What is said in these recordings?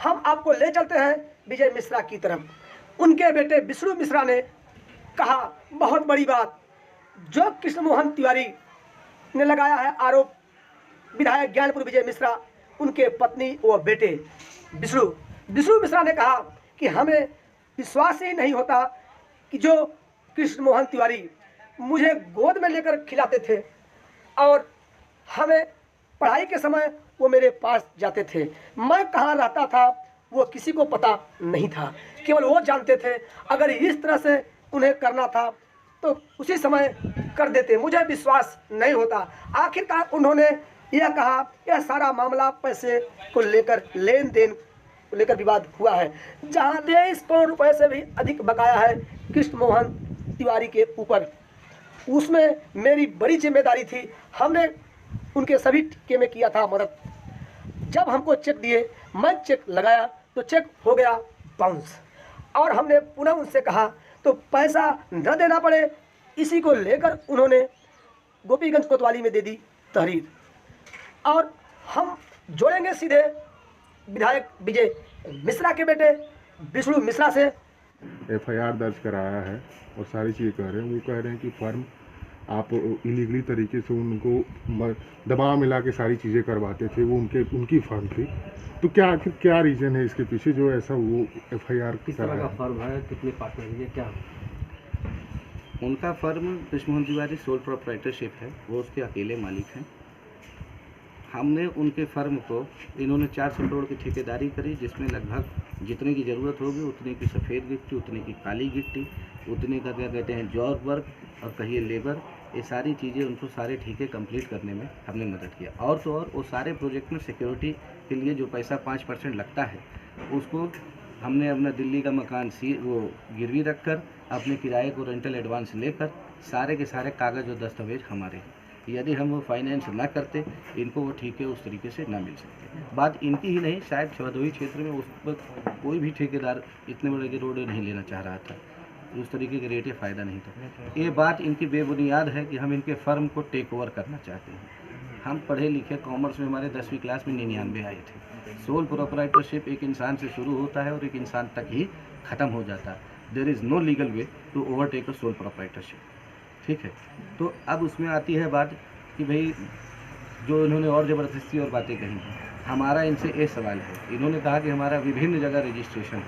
हम आपको ले चलते हैं विजय मिश्रा की तरफ। उनके बेटे विष्णु मिश्रा ने कहा बहुत बड़ी बात, जो कृष्ण मोहन तिवारी ने लगाया है आरोप, विधायक ज्ञानपुर विजय मिश्रा, उनके पत्नी व बेटे विष्णु मिश्रा ने कहा कि हमें विश्वास ही नहीं होता कि जो कृष्ण मोहन तिवारी मुझे गोद में लेकर खिलाते थे और हमें पढ़ाई के समय वो मेरे पास जाते थे, मैं कहाँ रहता था वो किसी को पता नहीं था, केवल वो जानते थे। अगर इस तरह से उन्हें करना था तो उसी समय कर देते, मुझे विश्वास नहीं होता। आखिरकार उन्होंने यह कहा यह सारा मामला पैसे को लेकर, लेन देन को लेकर विवाद हुआ है, जहां 23 करोड़ रुपए से भी अधिक बकाया है कृष्ण मोहन तिवारी के ऊपर। उसमें मेरी बड़ी जिम्मेदारी थी, हमने उनके सभी ठेके में किया था मदद। जब हमको चेक दिए, मैं चेक लगाया तो चेक हो गया बाउंस, और हमने पुनः उनसे कहा तो पैसा न देना पड़े, इसी को लेकर उन्होंने गोपीगंज कोतवाली में दे दी तहरीर। और हम जोड़ेंगे सीधे विधायक विजय मिश्रा के बेटे विष्णु मिश्रा से। FIR दर्ज कराया है और सारी चीज़ें कह रहे हैं। वो कह रहे हैं कि फर्म आप इलीगली तरीके से उनको दबाव मिला के सारी चीज़ें करवाते थे, वो उनकी फर्म थी। तो क्या रीज़न है इसके पीछे जो ऐसा वो FIR किस तरह का फर्म है, कितने पार्टनर है, क्या उनका firm Krishna Mohan Tiwari sole proprietorship है, वो उसके अकेले मालिक हैं। हमने उनके फर्म को, इन्होंने 400 करोड़ की ठेकेदारी करी, जिसमें लगभग जितने की ज़रूरत होगी उतने की सफ़ेद गिट्टी, उतने की काली गिट्टी, उतने का क्या कहते हैं जॉब वर्क और कहिए लेबर, ये सारी चीज़ें उनको सारे ठेके कंप्लीट करने में हमने मदद किया। और तो और वो सारे प्रोजेक्ट में सिक्योरिटी के लिए जो पैसा 5% लगता है, उसको हमने अपना दिल्ली का मकान वो गिरवी रखकर अपने किराए को रेंटल एडवांस लेकर सारे के सारे कागज़ और दस्तावेज हमारे हैं। यदि हम वो फाइनेंस ना करते, इनको वो ठेके उस तरीके से ना मिल सकते। बात इनकी ही नहीं, शायद भदोही क्षेत्र में उस वक्त कोई भी ठेकेदार इतने बड़े के रोड नहीं लेना चाह रहा था, उस तरीके के रेट फ़ायदा नहीं था। ये बात इनकी बेबुनियाद है कि हम इनके फर्म को टेक ओवर करना चाहते हैं। हम पढ़े लिखे, कॉमर्स में हमारे 10वीं क्लास में 99 आए थे। सोल प्रोप्राइटरशिप एक इंसान से शुरू होता है और एक इंसान तक ही ख़त्म हो जाता है। There is no legal way to overtake a sole proprietorship, ठीक है। तो अब उसमें आती है बात कि भाई जो इन्होंने और ज़बरदस्ती और बातें कही हैं, हमारा इनसे ये सवाल है, इन्होंने कहा कि हमारा विभिन्न जगह रजिस्ट्रेशन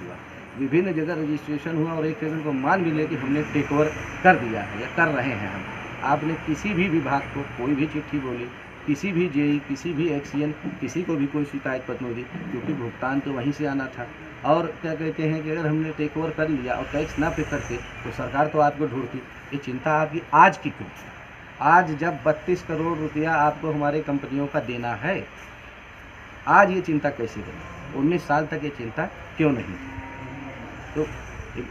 हुआ और एक सेकंड को मान भी ले कि हमने टेक ओवर कर दिया है या कर रहे हैं हम। आपने किसी भी विभाग को कोई भी चिट्ठी बोली, किसी भी जेई, किसी भी एक्सीएन, किसी को भी कोई शिकायत पत्र नहीं दी, क्योंकि भुगतान तो वहीं से आना था। और क्या कहते हैं कि अगर हमने टेक ओवर कर लिया और टैक्स ना पे करते तो सरकार तो आपको ढूंढती। ये चिंता आपकी आज की क्यों? आज जब 32 करोड़ रुपया आपको हमारे कंपनियों का देना है, आज ये चिंता कैसे करें? 19 साल तक ये चिंता क्यों नहीं थी? तो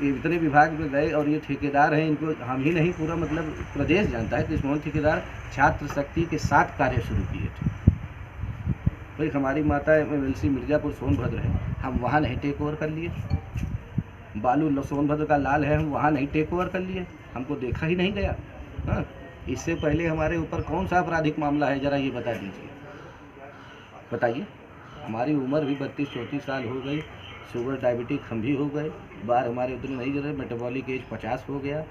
इतने विभाग में गए और ये ठेकेदार हैं, इनको हम ही नहीं पूरा मतलब प्रदेश जानता है कि कृष्ण मोहन ठेकेदार छात्र शक्ति के साथ कार्य शुरू किए थे। भाई हमारी माता MLC मिर्ज़ापुर सोनभद्र है, हम वहाँ नहीं टेक ओवर कर लिए। बालू सोनभद्र का लाल है, हम वहाँ नहीं टेक ओवर कर लिए, हमको देखा ही नहीं गया। हाँ, इससे पहले हमारे ऊपर कौन सा आपराधिक मामला है, ज़रा ये बता दीजिए, बताइए। हमारी उम्र भी 32-34 साल हो गई, शुगर डायबिटिक हम भी हो गए, बार हमारे उतने नहीं जरे, मेटाबॉलिक एज 50 हो गया।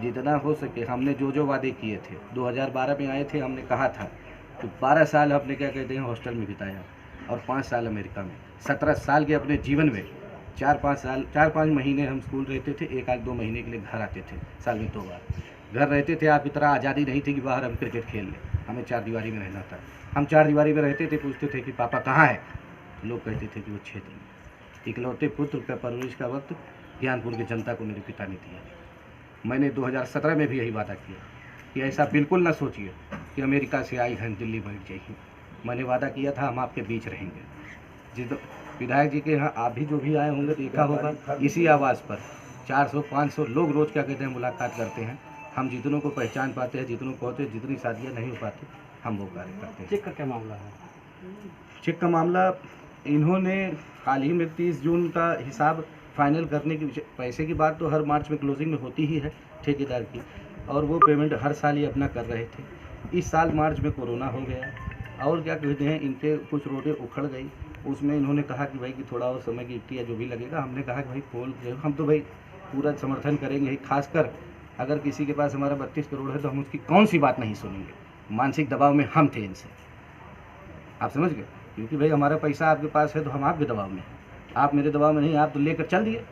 जितना हो सके हमने जो वादे किए थे, 2012 में आए थे, हमने कहा था तो 12 साल अपने क्या कहते हैं हॉस्टल में बिताया और 5 साल अमेरिका में। 17 साल के अपने जीवन में 4-5 महीने हम स्कूल रहते थे, 1-2 महीने के लिए घर आते थे, साल में 2 बार घर रहते थे। आप की तरह आज़ादी नहीं थी कि बाहर हम क्रिकेट खेल लें, हमें 4 दीवारी में रहना था। हम 4 दीवारी में रहते थे, पूछते थे कि पापा कहाँ है, तो लोग कहते थे कि वो क्षेत्र में। इकलौते पुत्र का परवरिश का वक्त ज्ञानपुर की जनता को मेरे पिता ने दिया। मैंने 2017 में भी यही वादा किया कि ऐसा बिल्कुल ना सोचिए कि अमेरिका से आई हैं दिल्ली बैठ जाइए। मैंने वादा किया था हम आपके बीच रहेंगे। जिस विधायक जी के यहाँ आप भी जो भी आए होंगे देखा होगा, इसी आवाज़ पर 400-500 लोग रोज़ क्या कहते हैं मुलाकात करते हैं। हम जितनों को पहचान पाते हैं, जितनों को होते, जितनी शादियाँ नहीं हो पाती, हम वो कार्य करते हैं। चेक का क्या मामला है? चेक का मामला इन्होंने हाल ही में 30 जून का हिसाब फाइनल करने की, पैसे की बात तो हर मार्च में क्लोजिंग में होती ही है ठेकेदार की, और वो पेमेंट हर साल ही अपना कर रहे थे। इस साल मार्च में कोरोना हो गया और क्या कहते हैं इनके कुछ रोडें उखड़ गई उसमें इन्होंने कहा कि भाई कि थोड़ा और समय गिफ्ट या जो भी लगेगा। हमने कहा कि भाई खोल हम तो भाई पूरा समर्थन करेंगे ही, खासकर अगर किसी के पास हमारा 32 करोड़ है तो हम उसकी कौन सी बात नहीं सुनेंगे। मानसिक दबाव में हम थे इनसे, आप समझ गए, क्योंकि भाई हमारा पैसा आपके पास है तो हम आपके दबाव में हैं, आप मेरे दबाव में नहीं, आप तो लेकर चल दिए।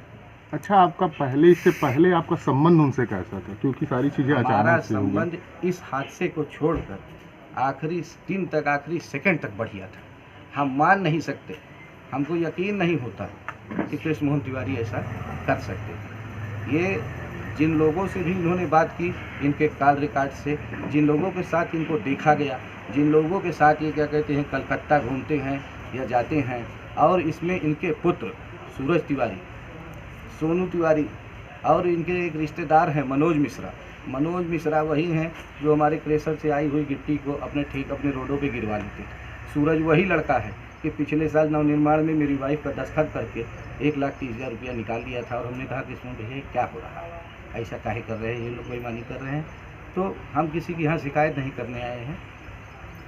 अच्छा, आपका इससे पहले आपका संबंध उनसे कैसा था, क्योंकि सारी चीज़ें हमारा अचानक से हो गई। संबंध इस हादसे को छोड़कर आखिरी दिन तक, आखिरी सेकंड तक बढ़िया था। हम मान नहीं सकते, हमको यकीन नहीं होता कि कृष्ण मोहन तिवारी ऐसा कर सकते थे। ये जिन लोगों से भी इन्होंने बात की, इनके कॉल रिकॉर्ड से, जिन लोगों के साथ इनको देखा गया, जिन लोगों के साथ ये क्या कहते हैं कलकत्ता घूमते हैं या जाते हैं, और इसमें इनके पुत्र सूरज तिवारी, सोनू तिवारी और इनके एक रिश्तेदार हैं मनोज मिश्रा। मनोज मिश्रा वही हैं जो हमारे क्रेशर से आई हुई गिट्टी को अपने रोडों पे गिरवा लेते थे। सूरज वही लड़का है कि पिछले साल नवनिर्माण में मेरी वाइफ का दस्तखत करके 1,30,000 रुपया निकाल लिया था, और हमने कहा कि इसमें भैया क्या हो रहा है, ऐसा काहे कर रहे हैं ये लोग, बेईमानी कर रहे हैं। तो हम किसी की यहाँ शिकायत नहीं करने आए हैं।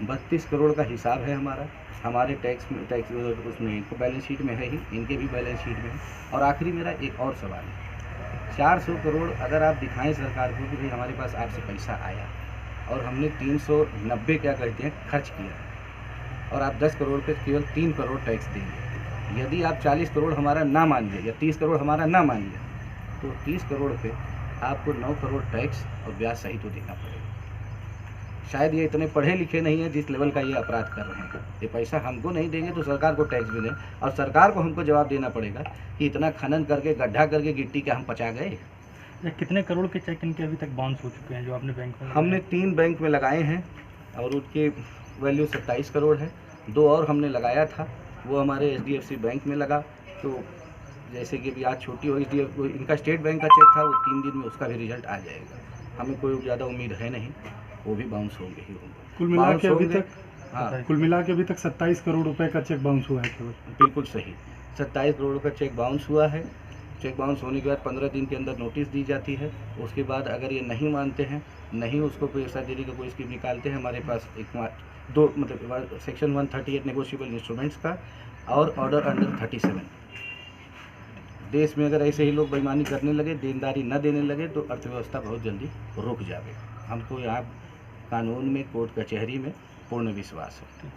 32 करोड़ का हिसाब है हमारा, हमारे टैक्स उसमें इनको बैलेंस शीट में है ही, इनके भी बैलेंस शीट में है। और आखिरी मेरा एक और सवाल है, 400 करोड़ अगर आप दिखाएं सरकार को कि भाई हमारे पास आपसे पैसा आया और हमने 390 क्या कहते हैं खर्च किया, और आप 10 करोड़ पे केवल 3 करोड़ टैक्स देंगे। यदि आप 40 करोड़ हमारा ना मान लिया या 30 करोड़ हमारा ना मान लिया, तो 30 करोड़ पे आपको 9 करोड़ टैक्स और ब्याज सहित तो देना पड़ेगा। शायद ये इतने पढ़े लिखे नहीं है जिस लेवल का ये अपराध कर रहे हैं। ये पैसा हमको नहीं देंगे तो सरकार को टैक्स भी दें, और सरकार को हमको जवाब देना पड़ेगा कि इतना खनन करके, गड्ढा करके गिट्टी क्या हम पचा गए। ये कितने करोड़ के चेक इनके अभी तक बाउंस हो चुके हैं जो आपने बैंक में? हमने 3 बैंक में लगाए हैं और उनके वैल्यू 27 करोड़ है। 2 और हमने लगाया था, वो हमारे HDFC बैंक में लगा। तो जैसे कि अभी आज छुट्टी हो, इनका स्टेट बैंक का चेक था, वो 3 दिन में उसका भी रिजल्ट आ जाएगा। हमें कोई ज़्यादा उम्मीद है नहीं, वो भी बाउंस होंगे ही होंगे। कुल मिला के अभी तक, हाँ कुल मिला के अभी तक 27 करोड़ रुपए का चेक बाउंस हुआ है केवल। बिल्कुल सही, 27 करोड़ का चेक बाउंस हुआ है। चेक बाउंस होने के बाद 15 दिन के अंदर नोटिस दी जाती है। उसके बाद अगर ये नहीं मानते हैं, नहीं उसको कोई ऐसा देने का कोई स्कीम निकालते हैं, हमारे पास सेक्शन 138 नेगोशिएबल इंस्ट्रूमेंट्स का और ऑर्डर अंडर 37। देश में अगर ऐसे ही लोग बेईमानी करने लगे, देनदारी न देने लगे, तो अर्थव्यवस्था बहुत जल्दी रुक जाएगी। हमको यहाँ कानून में, कोर्ट कचहरी में पूर्ण विश्वास है।